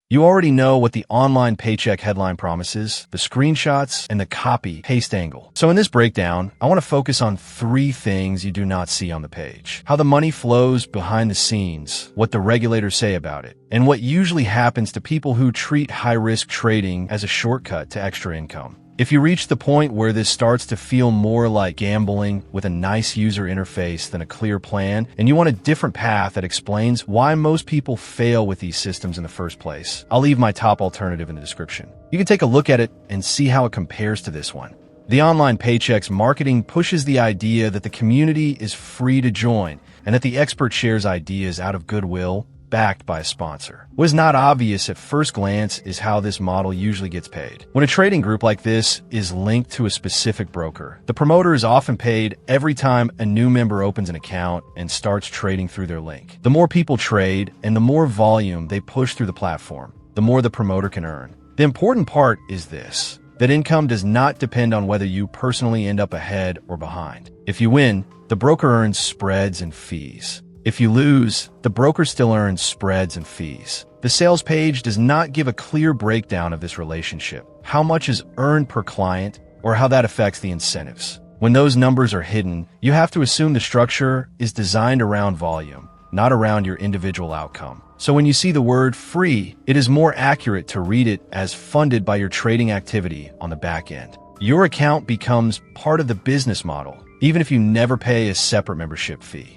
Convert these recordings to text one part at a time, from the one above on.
You already know what the online Paycheck headline promises, the screenshots, and the copy-paste angle. So in this breakdown, I want to focus on 3 things you do not see on the page. How the money flows behind the scenes, what the regulators say about it, and what usually happens to people who treat high-risk trading as a shortcut to extra income. If you reach the point where this starts to feel more like gambling with a nice user interface than a clear plan, and you want a different path that explains why most people fail with these systems in the first place, I'll leave my top alternative in the description. You can take a look at it and see how it compares to this one. The online Paycheck's marketing pushes the idea that the community is free to join and that the expert shares ideas out of goodwill, backed by a sponsor. What is not obvious at first glance is how this model usually gets paid. When a trading group like this is linked to a specific broker, the promoter is often paid every time a new member opens an account and starts trading through their link. The more people trade and the more volume they push through the platform, the more the promoter can earn. The important part is this: that income does not depend on whether you personally end up ahead or behind. If you win, the broker earns spreads and fees. If you lose, the broker still earns spreads and fees. The sales page does not give a clear breakdown of this relationship, how much is earned per client, or how that affects the incentives. When those numbers are hidden, you have to assume the structure is designed around volume, not around your individual outcome. So when you see the word free, it is more accurate to read it as funded by your trading activity on the back end. Your account becomes part of the business model, even if you never pay a separate membership fee.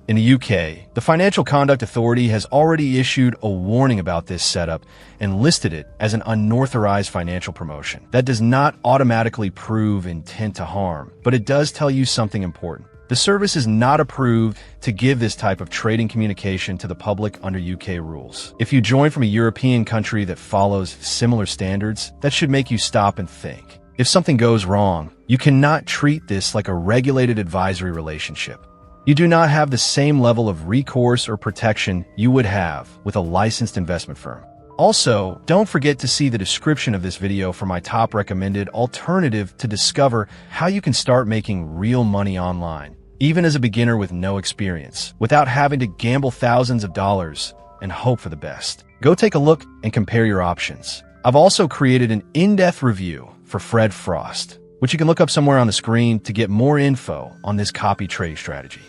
In the UK, the Financial Conduct Authority has already issued a warning about this setup and listed it as an unauthorized financial promotion. That does not automatically prove intent to harm, but it does tell you something important. The service is not approved to give this type of trading communication to the public under UK rules. If you join from a European country that follows similar standards, that should make you stop and think. If something goes wrong, you cannot treat this like a regulated advisory relationship. You do not have the same level of recourse or protection you would have with a licensed investment firm. Also, don't forget to see the description of this video for my top recommended alternative to discover how you can start making real money online, even as a beginner with no experience, without having to gamble thousands of dollars and hope for the best. Go take a look and compare your options. I've also created an in-depth review for Fredtrading, which you can look up somewhere on the screen to get more info on this copy trade strategy.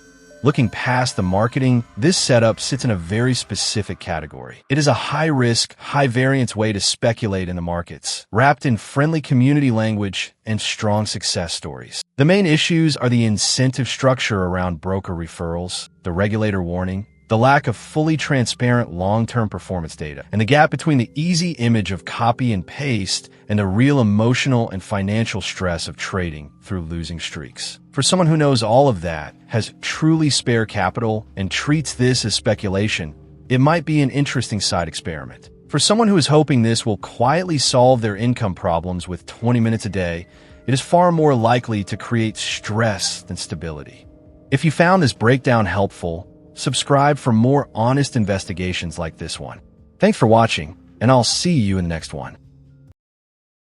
Looking past the marketing, this setup sits in a very specific category. It is a high-risk, high-variance way to speculate in the markets, wrapped in friendly community language and strong success stories. The main issues are the incentive structure around broker referrals, the regulator warning, the lack of fully transparent long-term performance data, and the gap between the easy image of copy and paste and the real emotional and financial stress of trading through losing streaks. For someone who knows all of that, has truly spare capital, and treats this as speculation, it might be an interesting side experiment. For someone who is hoping this will quietly solve their income problems with 20 minutes a day, it is far more likely to create stress than stability. If you found this breakdown helpful, subscribe for more honest investigations like this one. Thanks for watching, and I'll see you in the next one.